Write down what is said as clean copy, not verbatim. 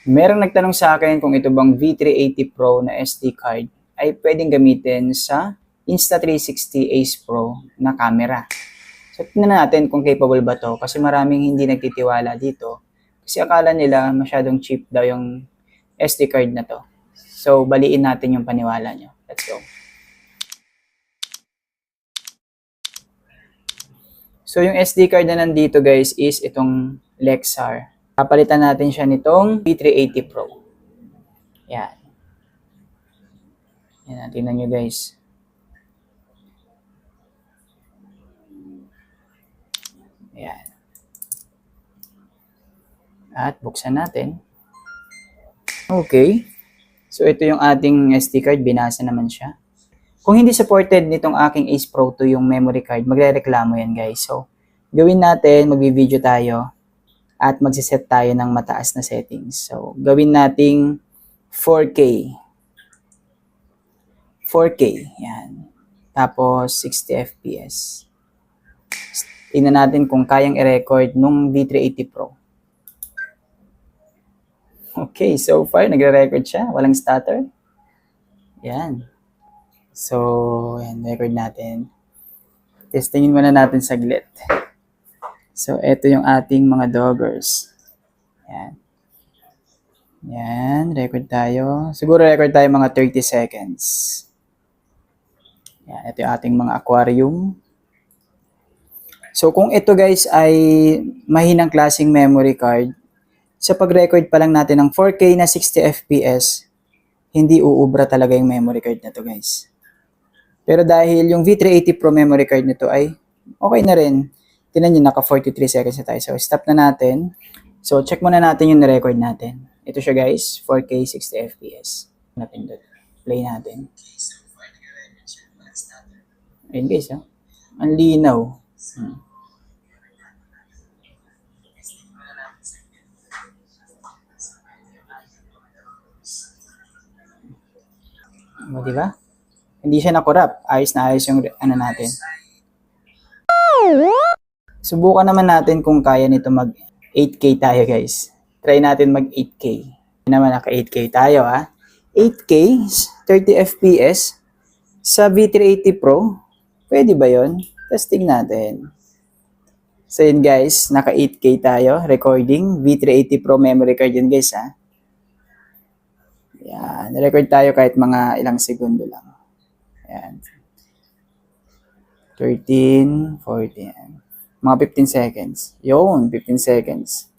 Merong nagtanong sa akin kung ito bang V380 Pro na SD card ay pwedeng gamitin sa Insta360 Ace Pro na camera. So, tignan natin kung capable ba to kasi maraming hindi nagtitiwala dito kasi akala nila masyadong cheap daw yung SD card na to. So, baliin natin yung paniwala nyo. Let's go. So, yung SD card na nandito guys is itong Lexar. Papalitan natin siya nitong V380 Pro. Yan. Yan, tingnan nyo guys. Yan. At buksan natin. Okay. So, ito yung ating SD card. Binasa naman siya. Kung hindi supported nitong aking Ace Pro 2 yung memory card, magre-reklamo yan guys. So, gawin natin, magbi-video tayo at magsiset tayo ng mataas na settings. So, gawin nating 4K. 4K. Yan. Tapos, 60 FPS. Tingnan natin kung kayang i-record nung V380 Pro. Okay, so far, nagre-record siya. Walang stutter. Yan. So, yan, record natin. Testingin muna natin saglit. So, ito yung ating mga doggers. Yan. Yan, record tayo. Siguro record tayo mga 30 seconds. Yan, ito yung ating mga aquarium. So, kung ito guys ay mahinang klaseng memory card, sa pag-record pa lang natin ng 4K na 60 FPS, hindi uubra talaga yung memory card na to guys. Pero dahil yung V380 Pro memory card nito ay okay na rin. Tingnan nyo, naka 43 seconds na tayo. So, stop na natin. So, check muna natin yung record natin. Ito siya guys, 4K 60 FPS. Natin doon. Play natin. Ayun guys, ha? Ang linaw. O, diba? Hindi siya nakurap. Ayos na ayos yung ano natin. Subukan naman natin kung kaya nito mag 8K tayo guys. Try natin mag 8K. Hindi naman naka 8K tayo ha. 8K, 30 FPS sa V380 Pro. Pwede ba yon? Testing natin. So yun guys, naka 8K tayo. Recording. V380 Pro memory card yun guys ha. Yan. Record tayo kahit mga ilang segundo lang. Yan. 13, 14. Mga 15 seconds. Yun, 15 seconds.